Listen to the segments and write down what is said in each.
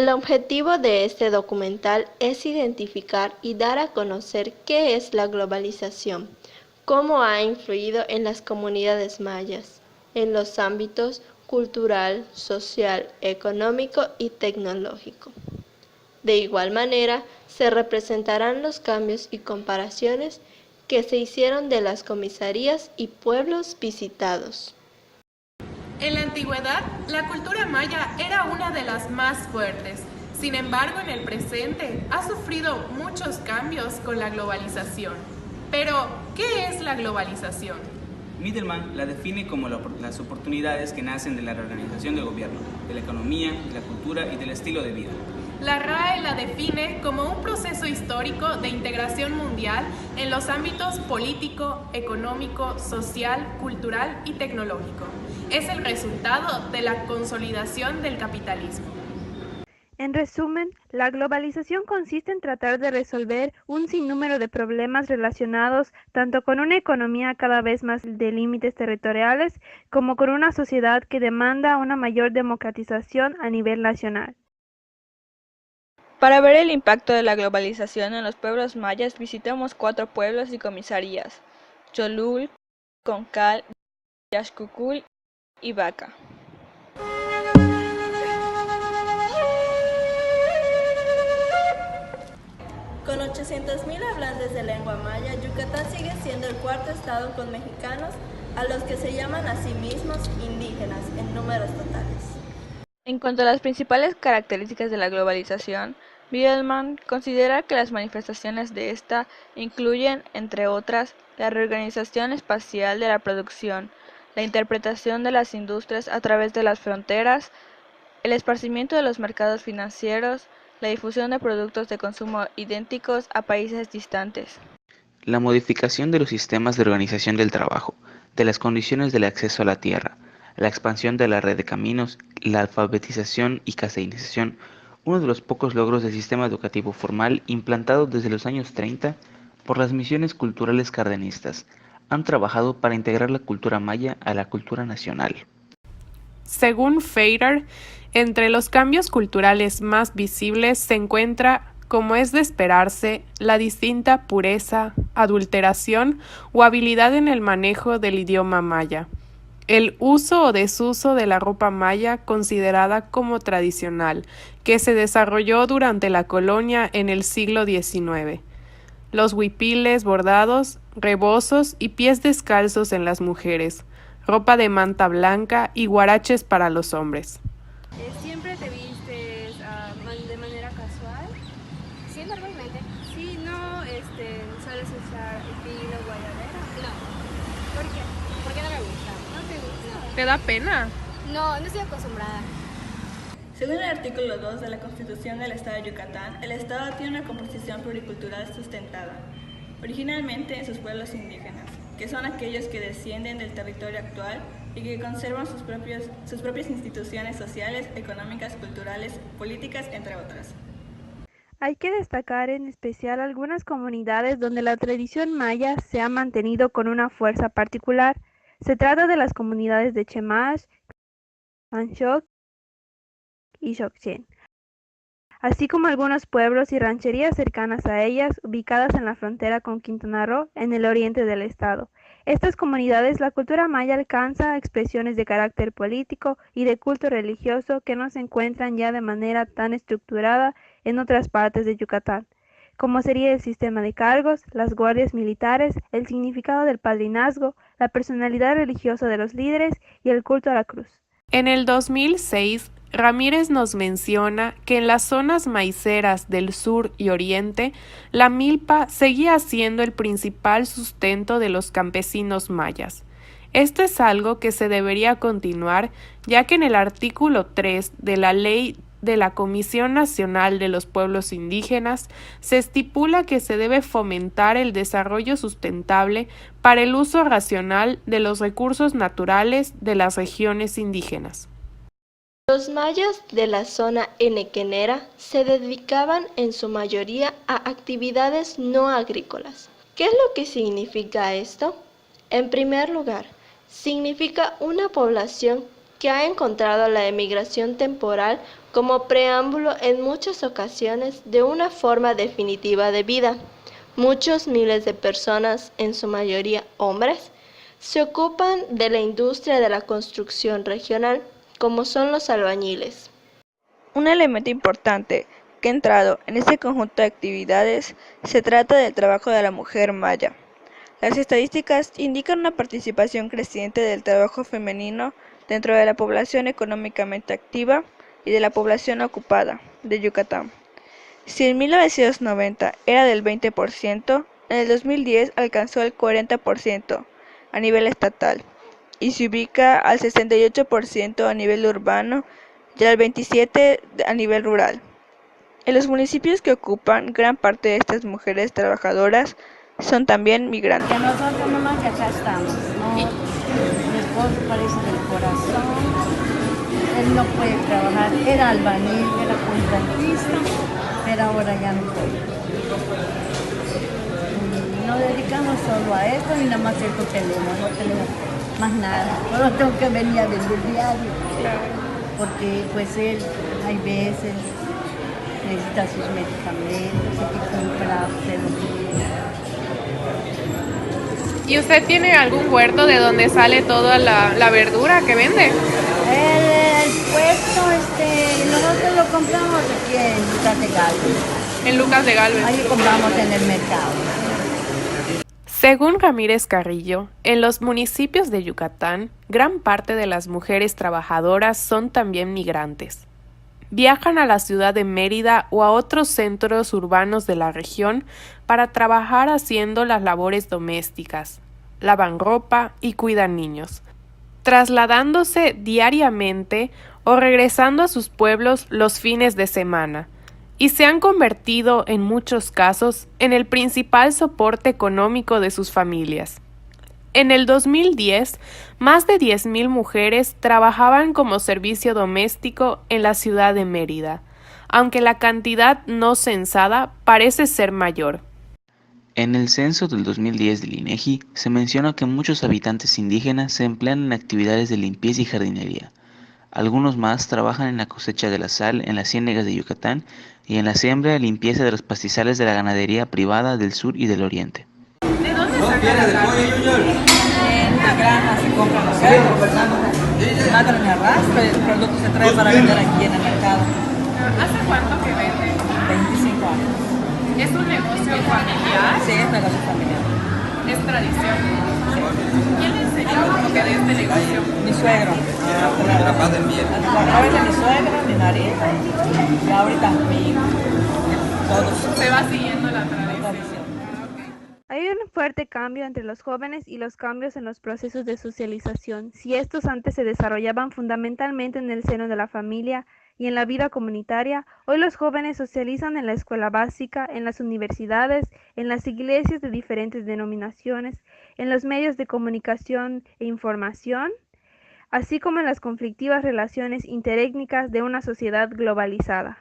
El objetivo de este documental es identificar y dar a conocer qué es la globalización, cómo ha influido en las comunidades mayas, en los ámbitos cultural, social, económico y tecnológico. De igual manera, se representarán los cambios y comparaciones que se hicieron de las comisarías y pueblos visitados. En la antigüedad, la cultura maya era una de las más fuertes. Sin embargo, en el presente ha sufrido muchos cambios con la globalización. Pero, ¿qué es la globalización? Middleman la define como las oportunidades que nacen de la reorganización del gobierno, de la economía, de la cultura y del estilo de vida. La RAE la define como un proceso histórico de integración mundial en los ámbitos político, económico, social, cultural y tecnológico. Es el resultado de la consolidación del capitalismo. En resumen, la globalización consiste en tratar de resolver un sinnúmero de problemas relacionados tanto con una economía cada vez más de límites territoriales como con una sociedad que demanda una mayor democratización a nivel nacional. Para ver el impacto de la globalización en los pueblos mayas, visitamos 4 pueblos y comisarías: Cholul, Concal, Yaxcucul y Baca. Con 800.000 hablantes de lengua maya, Yucatán sigue siendo el cuarto estado con mexicanos, a los que se llaman a sí mismos indígenas en números totales. En cuanto a las principales características de la globalización, Middleman considera que las manifestaciones de esta incluyen, entre otras, la reorganización espacial de la producción, la interpretación de las industrias a través de las fronteras, el esparcimiento de los mercados financieros, la difusión de productos de consumo idénticos a países distantes. La modificación de los sistemas de organización del trabajo, de las condiciones del acceso a la tierra, la expansión de la red de caminos, la alfabetización y castellanización, uno de los pocos logros del sistema educativo formal implantado desde los años 30 por las misiones culturales cardenistas, han trabajado para integrar la cultura maya a la cultura nacional. Según Feder, entre los cambios culturales más visibles se encuentra, como es de esperarse, la distinta pureza, adulteración o habilidad en el manejo del idioma maya. El uso o desuso de la ropa maya considerada como tradicional, que se desarrolló durante la colonia en el siglo XIX. Los huipiles bordados, rebozos y pies descalzos en las mujeres, ropa de manta blanca y huaraches para los hombres. ¿Siempre te vistes de manera casual? Sí, normalmente. Sí, no sueles usar hilo, guayabera. No. ¿Por qué? Porque no me gusta. ¿No te gusta? ¿Te da pena? No, no estoy acostumbrada. Según el artículo 2 de la Constitución del Estado de Yucatán, el Estado tiene una composición pluricultural sustentada, originalmente en sus pueblos indígenas, que son aquellos que descienden del territorio actual y que conservan sus propias instituciones sociales, económicas, culturales, políticas, entre otras. Hay que destacar en especial algunas comunidades donde la tradición maya se ha mantenido con una fuerza particular. Se trata de las comunidades de Chemash, Anchoc y Xochitl, así como algunos pueblos y rancherías cercanas a ellas, ubicadas en la frontera con Quintana Roo, en el oriente del estado. Estas comunidades, la cultura maya alcanza expresiones de carácter político y de culto religioso que no se encuentran ya de manera tan estructurada en otras partes de Yucatán, como sería el sistema de cargos, las guardias militares, el significado del padrinazgo, la personalidad religiosa de los líderes y el culto a la cruz. En el 2006, Ramírez nos menciona que en las zonas maiceras del sur y oriente, la milpa seguía siendo el principal sustento de los campesinos mayas. Esto es algo que se debería continuar, ya que en el artículo 3 de la Ley de la Comisión Nacional de los Pueblos Indígenas se estipula que se debe fomentar el desarrollo sustentable para el uso racional de los recursos naturales de las regiones indígenas. Los mayas de la zona henequenera se dedicaban en su mayoría a actividades no agrícolas. ¿Qué es lo que significa esto? En primer lugar, significa una población que ha encontrado la emigración temporal como preámbulo en muchas ocasiones de una forma definitiva de vida. Muchos miles de personas, en su mayoría hombres, se ocupan de la industria de la construcción regional, como son los albañiles. Un elemento importante que ha entrado en este conjunto de actividades se trata del trabajo de la mujer maya. Las estadísticas indican una participación creciente del trabajo femenino dentro de la población económicamente activa y de la población ocupada de Yucatán. Si en 1990 era del 20%, en el 2010 alcanzó el 40% a nivel estatal y se ubica al 68% a nivel urbano y al 27% a nivel rural. En los municipios que ocupan gran parte de estas mujeres trabajadoras son también migrantes. Que nosotros nomás que acá estamos, ¿no? Mi esposo parece del corazón, él no puede trabajar, era albañil, era contratista, pero ahora ya no puede. Y nos dedicamos solo a esto y nada más esto tenemos, no tenemos más nada. Solo tengo que venir a vender diario, porque pues él hay veces necesita sus medicamentos, hay que comprárselo. ¿Y usted tiene algún huerto de donde sale toda la verdura que vende? El puesto, nosotros lo compramos aquí en Lucas de Galvez. En Lucas de Galvez. Ahí compramos en el mercado. Según Ramírez Carrillo, en los municipios de Yucatán, gran parte de las mujeres trabajadoras son también migrantes. Viajan a la ciudad de Mérida o a otros centros urbanos de la región para trabajar haciendo las labores domésticas, lavan ropa y cuidan niños, trasladándose diariamente o regresando a sus pueblos los fines de semana, y se han convertido en muchos casos en el principal soporte económico de sus familias. En el 2010, más de 10,000 mujeres trabajaban como servicio doméstico en la ciudad de Mérida, aunque la cantidad no censada parece ser mayor. En el censo del 2010 del INEGI se menciona que muchos habitantes indígenas se emplean en actividades de limpieza y jardinería. Algunos más trabajan en la cosecha de la sal en las ciénegas de Yucatán y en la siembra y limpieza de los pastizales de la ganadería privada del sur y del oriente. ¿De dónde sacan la carne? En una granja se compran los cerdos, se matan en arrastre, el producto se trae para vender aquí en el mercado. ¿Hace cuánto que vende? 25 años. ¿Es un negocio familiar? Sí, es negocio familiar. ¿Es tradición? ¿Quién le enseñó como que de este negocio? Mi suegro. A través de mi suegro, mi marido y ahorita mi hijo. Todos. Se va siguiendo la tradición. Hay un fuerte cambio entre los jóvenes y los cambios en los procesos de socialización. Si estos antes se desarrollaban fundamentalmente en el seno de la familia y en la vida comunitaria, hoy los jóvenes socializan en la escuela básica, en las universidades, en las iglesias de diferentes denominaciones, en los medios de comunicación e información, así como en las conflictivas relaciones interétnicas de una sociedad globalizada.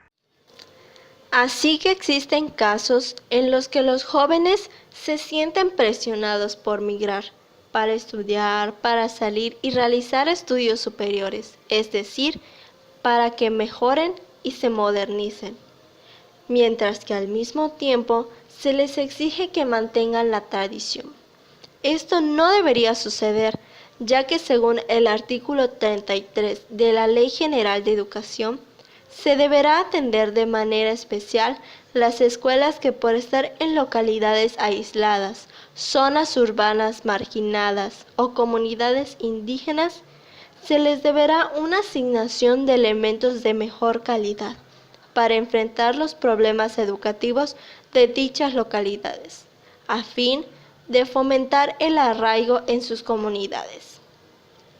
Así que existen casos en los que los jóvenes se sienten presionados por migrar para estudiar, para salir y realizar estudios superiores, es decir, para que mejoren y se modernicen, mientras que al mismo tiempo se les exige que mantengan la tradición. Esto no debería suceder, ya que según el artículo 33 de la Ley General de Educación, se deberá atender de manera especial las escuelas que por estar en localidades aisladas, zonas urbanas marginadas o comunidades indígenas, se les deberá una asignación de elementos de mejor calidad para enfrentar los problemas educativos de dichas localidades, a fin de fomentar el arraigo en sus comunidades.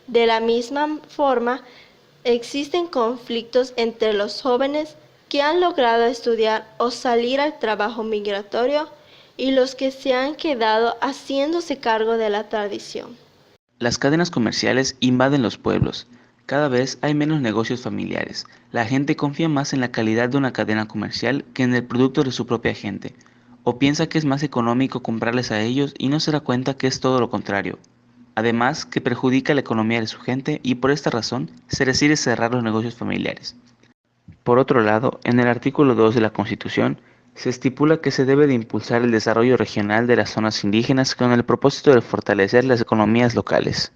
De la misma forma, existen conflictos entre los jóvenes que han logrado estudiar o salir al trabajo migratorio y los que se han quedado haciéndose cargo de la tradición. Las cadenas comerciales invaden los pueblos. Cada vez hay menos negocios familiares. La gente confía más en la calidad de una cadena comercial que en el producto de su propia gente, o piensa que es más económico comprarles a ellos y no se da cuenta que es todo lo contrario. además que perjudica la economía de su gente y por esta razón se decide cerrar los negocios familiares. Por otro lado, en el artículo 2 de la Constitución se estipula que se debe de impulsar el desarrollo regional de las zonas indígenas con el propósito de fortalecer las economías locales.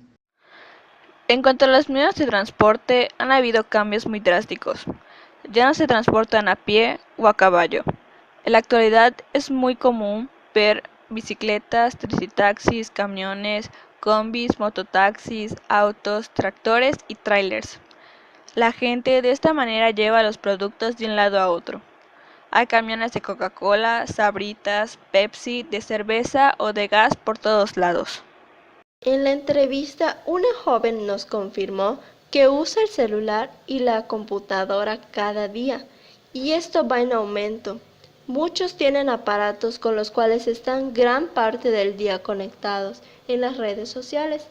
En cuanto a los medios de transporte, han habido cambios muy drásticos. Ya no se transportan a pie o a caballo. En la actualidad es muy común ver bicicletas, tricitaxis, camiones, combis, mototaxis, autos, tractores y trailers. La gente de esta manera lleva los productos de un lado a otro. Hay camiones de Coca-Cola, Sabritas, Pepsi, de cerveza o de gas por todos lados. En la entrevista, una joven nos confirmó que usa el celular y la computadora cada día, y esto va en aumento. Muchos tienen aparatos con los cuales están gran parte del día conectados en las redes sociales.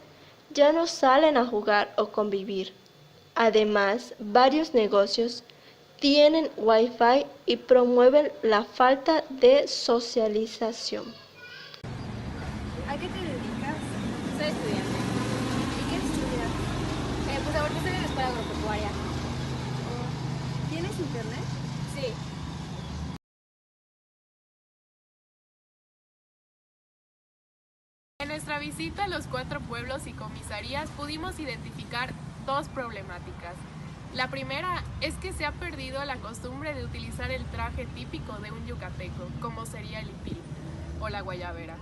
Ya no salen a jugar o convivir. Además, varios negocios tienen Wi-Fi y promueven la falta de socialización. ¿A qué te dedicas? Soy estudiante. ¿Y qué estudias? Pues ahorita estoy en la escuela agropecuaria. ¿Tienes internet? Sí. En nuestra visita a los 4 pueblos y comisarías pudimos identificar 2 problemáticas. La primera es que se ha perdido la costumbre de utilizar el traje típico de un yucateco, como sería el hipil o la guayabera.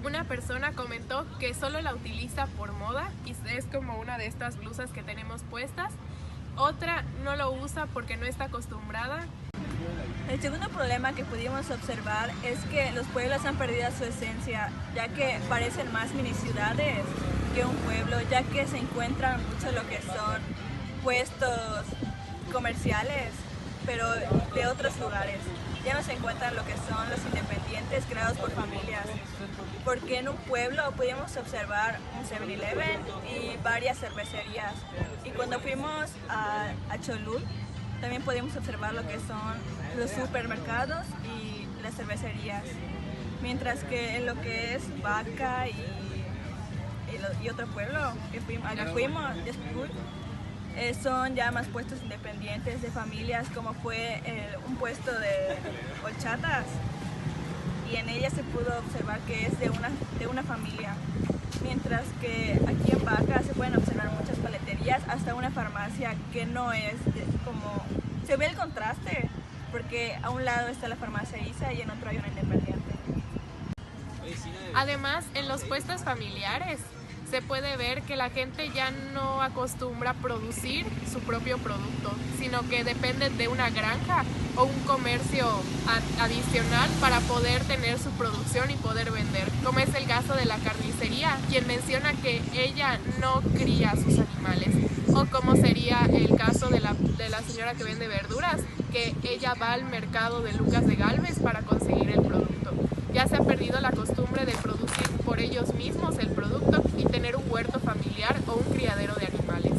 Una persona comentó que solo la utiliza por moda y es como una de estas blusas que tenemos puestas. Otra no lo usa porque no está acostumbrada. El segundo problema que pudimos observar es que los pueblos han perdido su esencia, ya que parecen más mini ciudades que un pueblo, ya que se encuentran mucho lo que son puestos comerciales, pero de otros lugares. Ya no se encuentran lo que son los independientes creados por familias, porque en un pueblo pudimos observar un 7-Eleven y varias cervecerías. Y cuando fuimos a Cholul, también pudimos observar lo que son los supermercados y las cervecerías. Mientras que en lo que es Vaca y otro pueblo al que fuimos, Yascul, son ya más puestos independientes de familias, como fue un puesto de horchatas, y en ella se pudo observar que es de una familia. Mientras que aquí en Vaca se pueden observar muchas paleterías, hasta una farmacia que no es como... Se ve el contraste, porque a un lado está la farmacia ISA y en otro hay una independiente. Además, en los puestos familiares se puede ver que la gente ya no acostumbra a producir su propio producto, sino que dependen de una granja o un comercio adicional para poder tener su producción y poder vender, como es el caso de la carnicería, quien menciona que ella no cría sus animales, o como sería el caso de la señora que vende verduras, que ella va al mercado de Lucas de Galvez para conseguir el producto. Ya se ha perdido la costumbre de producir por ellos mismos el producto y tener un huerto familiar o un criadero de animales.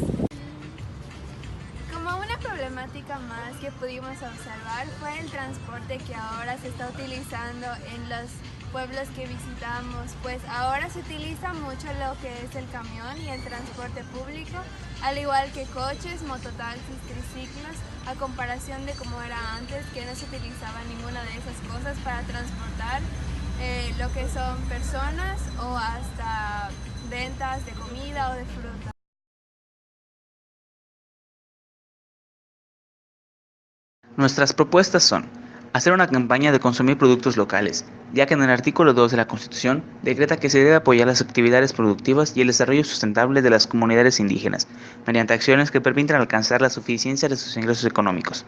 Como una problemática más que pudimos observar fue el transporte que ahora se está utilizando en los pueblos que visitamos, pues ahora se utiliza mucho lo que es el camión y el transporte público, al igual que coches, mototaxis, triciclos, a comparación de como era antes, que no se utilizaba ninguna de esas cosas para transportar lo que son personas o hasta ventas de comida o de fruta. Nuestras propuestas son hacer una campaña de consumir productos locales, ya que en el artículo 2 de la Constitución decreta que se debe apoyar las actividades productivas y el desarrollo sustentable de las comunidades indígenas, mediante acciones que permitan alcanzar la suficiencia de sus ingresos económicos.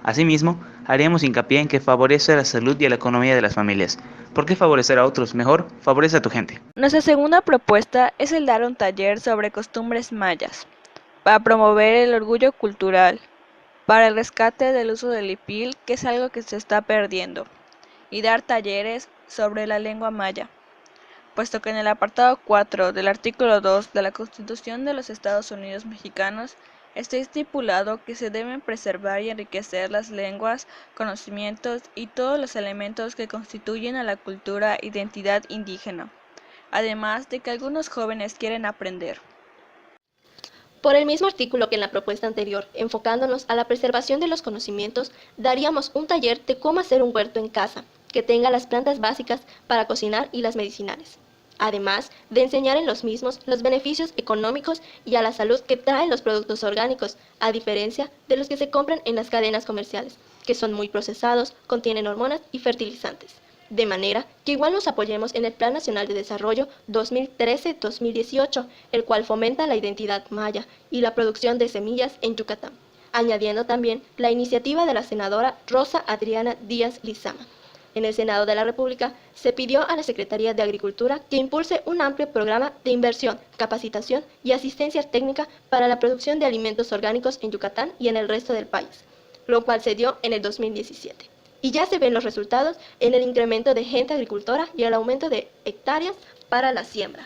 Asimismo, haríamos hincapié en que favorece a la salud y a la economía de las familias. ¿Por qué favorecer a otros? Mejor, favorece a tu gente. Nuestra segunda propuesta es el dar un taller sobre costumbres mayas, para promover el orgullo cultural, para el rescate del uso del hipil, que es algo que se está perdiendo, y dar talleres sobre la lengua maya, puesto que en el apartado 4 del artículo 2 de la Constitución de los Estados Unidos Mexicanos está estipulado que se deben preservar y enriquecer las lenguas, conocimientos y todos los elementos que constituyen a la cultura e identidad indígena. además de que algunos jóvenes quieren aprender. Por el mismo artículo que en la propuesta anterior, enfocándonos a la preservación de los conocimientos, daríamos un taller de cómo hacer un huerto en casa, que tenga las plantas básicas para cocinar y las medicinales. Además de enseñar en los mismos los beneficios económicos y a la salud que traen los productos orgánicos, a diferencia de los que se compran en las cadenas comerciales, que son muy procesados, contienen hormonas y fertilizantes. De manera que igual nos apoyemos en el Plan Nacional de Desarrollo 2013-2018, el cual fomenta la identidad maya y la producción de semillas en Yucatán, añadiendo también la iniciativa de la senadora Rosa Adriana Díaz Lizama. En el Senado de la República se pidió a la Secretaría de Agricultura que impulse un amplio programa de inversión, capacitación y asistencia técnica para la producción de alimentos orgánicos en Yucatán y en el resto del país, lo cual se dio en el 2017. Y ya se ven los resultados en el incremento de gente agricultora y el aumento de hectáreas para la siembra.